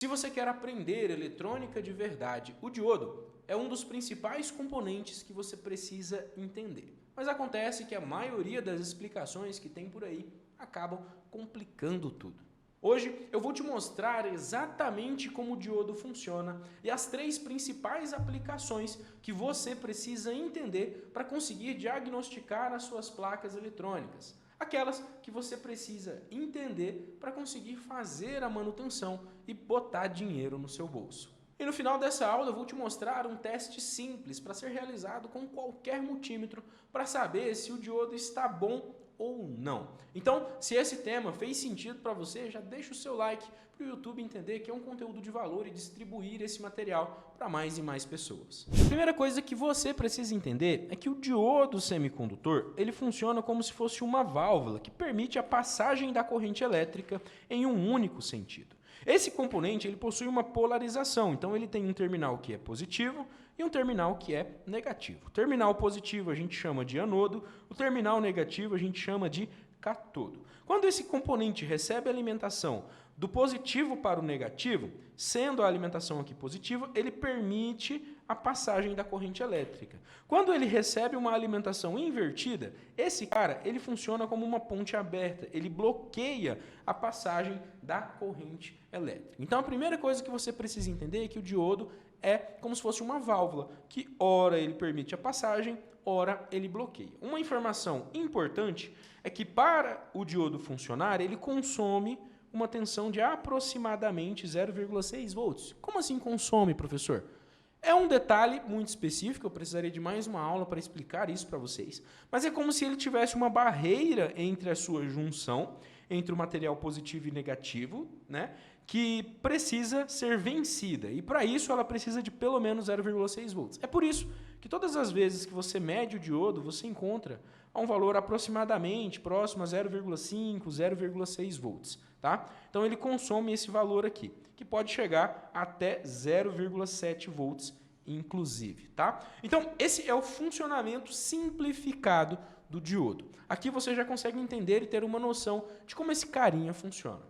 Se você quer aprender eletrônica de verdade, o diodo é um dos principais componentes que você precisa entender. Mas acontece que a maioria das explicações que tem por aí acabam complicando tudo. Hoje eu vou te mostrar exatamente como o diodo funciona e as 3 principais aplicações que você precisa entender para conseguir diagnosticar as suas placas eletrônicas. Aquelas que você precisa entender para conseguir fazer a manutenção e botar dinheiro no seu bolso. E no final dessa aula eu vou te mostrar um teste simples para ser realizado com qualquer multímetro para saber se o diodo está bom ou não. Então, se esse tema fez sentido para você, já deixa o seu like para o YouTube entender que é um conteúdo de valor e distribuir esse material para mais e mais pessoas. A primeira coisa que você precisa entender é que o diodo semicondutor ele funciona como se fosse uma válvula que permite a passagem da corrente elétrica em um único sentido. Esse componente ele possui uma polarização, então ele tem um terminal que é positivo e um terminal que é negativo. O terminal positivo a gente chama de anodo, o terminal negativo a gente chama de catodo. Quando esse componente recebe alimentação do positivo para o negativo, sendo a alimentação aqui positiva, ele permite a passagem da corrente elétrica. Quando ele recebe uma alimentação invertida, esse cara ele funciona como uma ponte aberta, ele bloqueia a passagem da corrente elétrica. Então a primeira coisa que você precisa entender é que o diodo é como se fosse uma válvula, que ora ele permite a passagem, ora ele bloqueia. Uma informação importante é que para o diodo funcionar, ele consome uma tensão de aproximadamente 0,6 volts. Como assim consome, professor? É um detalhe muito específico, eu precisaria de mais uma aula para explicar isso para vocês, mas é como se ele tivesse uma barreira entre a sua junção, entre o material positivo e negativo, né, que precisa ser vencida, e para isso ela precisa de pelo menos 0,6 volts. É por isso que todas as vezes que você mede o diodo, você encontra a um valor aproximadamente próximo a 0,5, 0,6 volts. Tá? Então ele consome esse valor aqui, que pode chegar até 0,7 volts inclusive. Tá? Então esse é o funcionamento simplificado do diodo. Aqui você já consegue entender e ter uma noção de como esse carinha funciona.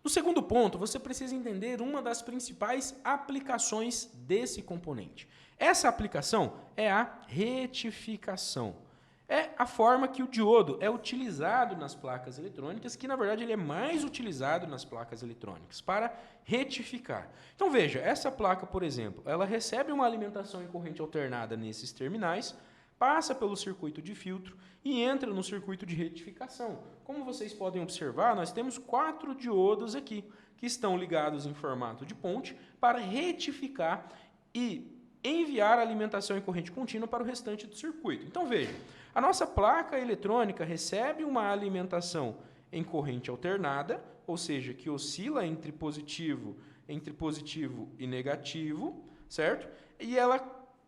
No segundo ponto, você precisa entender uma das principais aplicações desse componente. Essa aplicação é a retificação. É a forma que o diodo é utilizado nas placas eletrônicas, que na verdade ele é mais utilizado nas placas eletrônicas, para retificar. Então veja, essa placa, por exemplo, ela recebe uma alimentação em corrente alternada nesses terminais, passa pelo circuito de filtro e entra no circuito de retificação. Como vocês podem observar, nós temos 4 diodos aqui, que estão ligados em formato de ponte, para retificar e enviar a alimentação em corrente contínua para o restante do circuito. Então veja, a nossa placa eletrônica recebe uma alimentação em corrente alternada, ou seja, que oscila entre positivo e negativo, certo? E ela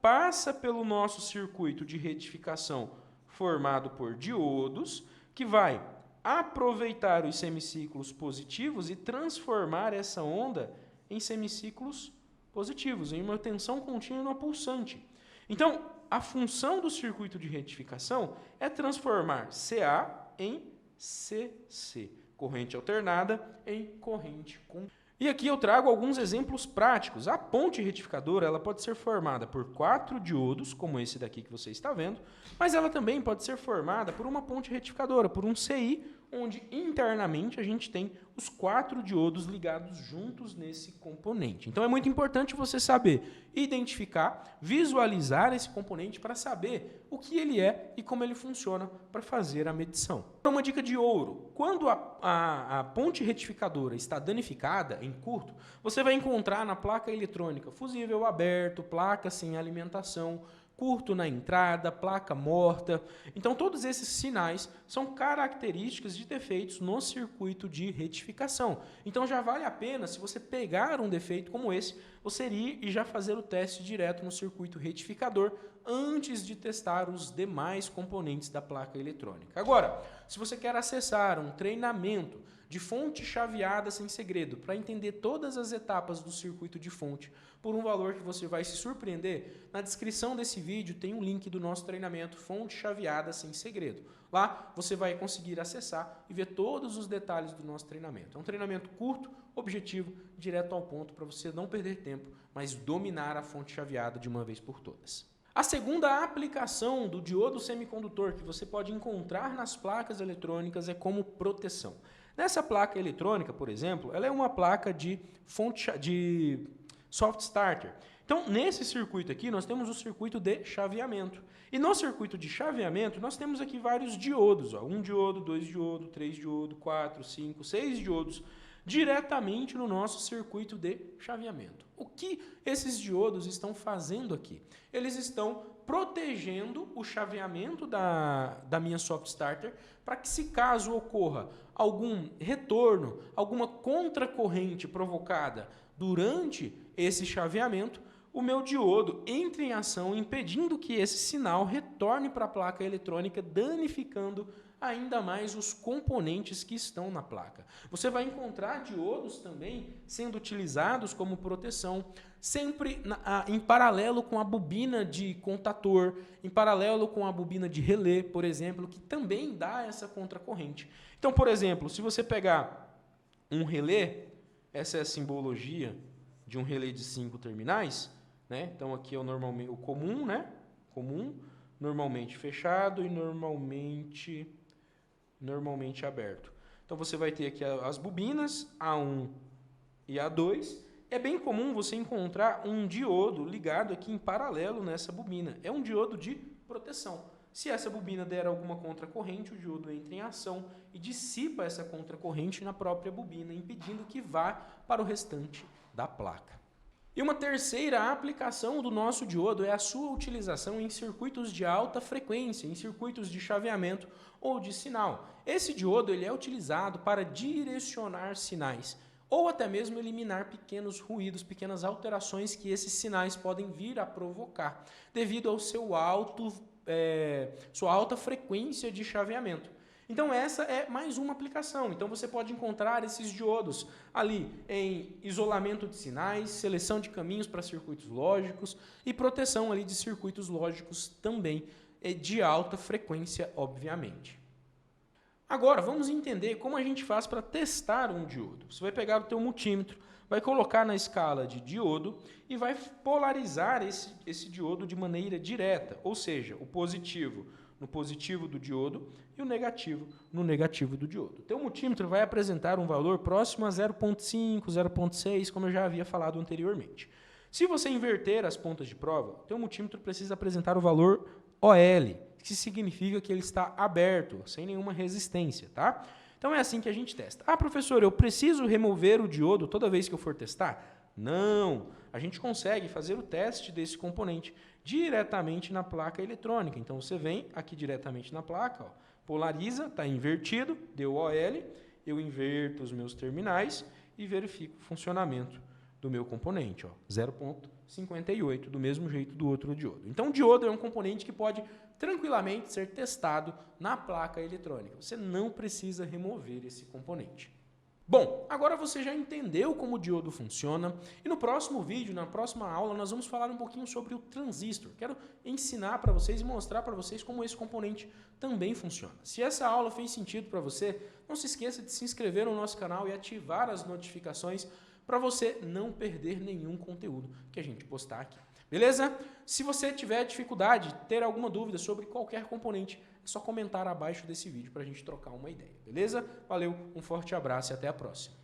passa pelo nosso circuito de retificação formado por diodos, que vai aproveitar os semiciclos positivos e transformar essa onda em semiciclos positivos, em uma tensão contínua pulsante. Então, a função do circuito de retificação é transformar CA em CC, corrente alternada em corrente contínua. E aqui eu trago alguns exemplos práticos. A ponte retificadora ela pode ser formada por 4 diodos, como esse daqui que você está vendo, mas ela também pode ser formada por uma ponte retificadora, por um CI, onde internamente a gente tem os 4 diodos ligados juntos nesse componente. Então é muito importante você saber identificar, visualizar esse componente para saber o que ele é e como ele funciona para fazer a medição. Uma dica de ouro: quando a ponte retificadora está danificada, em curto, você vai encontrar na placa eletrônica fusível aberto, placa sem alimentação, curto na entrada, placa morta. Então todos esses sinais são características de defeitos no circuito de retificação. Então já vale a pena, se você pegar um defeito como esse, você ir e já fazer o teste direto no circuito retificador antes de testar os demais componentes da placa eletrônica. Agora, se você quer acessar um treinamento de fonte chaveada sem segredo, para entender todas as etapas do circuito de fonte, por um valor que você vai se surpreender. Na descrição desse vídeo tem um link do nosso treinamento Fonte Chaveada Sem Segredo. Lá você vai conseguir acessar e ver todos os detalhes do nosso treinamento. É um treinamento curto, objetivo, direto ao ponto, para você não perder tempo, mas dominar a fonte chaveada de uma vez por todas. A segunda aplicação do diodo semicondutor que você pode encontrar nas placas eletrônicas é como proteção. Nessa placa eletrônica, por exemplo, ela é uma placa de soft starter. Então, nesse circuito aqui, nós temos o circuito de chaveamento. E no circuito de chaveamento, nós temos aqui vários diodos. 1 diodo, 2 diodo, 3 diodo, 4, 5, 6 diodos, diretamente no nosso circuito de chaveamento. O que esses diodos estão fazendo aqui? Eles estão protegendo o chaveamento da minha soft starter para que, se caso ocorra algum retorno, alguma contracorrente provocada durante esse chaveamento, o meu diodo entre em ação, impedindo que esse sinal retorne para a placa eletrônica, danificando ainda mais os componentes que estão na placa. Você vai encontrar diodos também sendo utilizados como proteção, sempre em paralelo com a bobina de contator, em paralelo com a bobina de relé, por exemplo, que também dá essa contracorrente. Então, por exemplo, se você pegar um relé, essa é a simbologia de um relé de 5 terminais, né? Então aqui é o comum, né? Comum, normalmente fechado e normalmente aberto. Então você vai ter aqui as bobinas A1 e A2. É bem comum você encontrar um diodo ligado aqui em paralelo nessa bobina. É um diodo de proteção. Se essa bobina der alguma contracorrente, o diodo entra em ação e dissipa essa contracorrente na própria bobina, impedindo que vá para o restante da placa. E uma terceira aplicação do nosso diodo é a sua utilização em circuitos de alta frequência, em circuitos de chaveamento ou de sinal. Esse diodo ele é utilizado para direcionar sinais ou até mesmo eliminar pequenos ruídos, pequenas alterações que esses sinais podem vir a provocar devido ao sua alta frequência de chaveamento. Então essa é mais uma aplicação. Então você pode encontrar esses diodos ali em isolamento de sinais, seleção de caminhos para circuitos lógicos e proteção ali de circuitos lógicos também de alta frequência, obviamente. Agora vamos entender como a gente faz para testar um diodo. Você vai pegar o teu multímetro, vai colocar na escala de diodo e vai polarizar esse diodo de maneira direta, ou seja, o positivo no positivo do diodo e o negativo no negativo do diodo. O teu multímetro vai apresentar um valor próximo a 0,5, 0,6, como eu já havia falado anteriormente. Se você inverter as pontas de prova, o teu multímetro precisa apresentar o valor OL, que significa que ele está aberto, sem nenhuma resistência, tá? Então é assim que a gente testa. Ah, professor, eu preciso remover o diodo toda vez que eu for testar? Não, a gente consegue fazer o teste desse componente diretamente na placa eletrônica. Então você vem aqui diretamente na placa, ó, polariza, está invertido, deu OL, eu inverto os meus terminais e verifico o funcionamento do meu componente, 0,58, do mesmo jeito do outro diodo. Então o diodo é um componente que pode tranquilamente ser testado na placa eletrônica. Você não precisa remover esse componente. Bom, agora você já entendeu como o diodo funciona e no próximo vídeo, na próxima aula, nós vamos falar um pouquinho sobre o transistor. Quero ensinar para vocês e mostrar para vocês como esse componente também funciona. Se essa aula fez sentido para você, não se esqueça de se inscrever no nosso canal e ativar as notificações para você não perder nenhum conteúdo que a gente postar aqui. Beleza? Se você tiver dificuldade, ter alguma dúvida sobre qualquer componente, é só comentar abaixo desse vídeo para a gente trocar uma ideia. Beleza? Valeu, um forte abraço e até a próxima.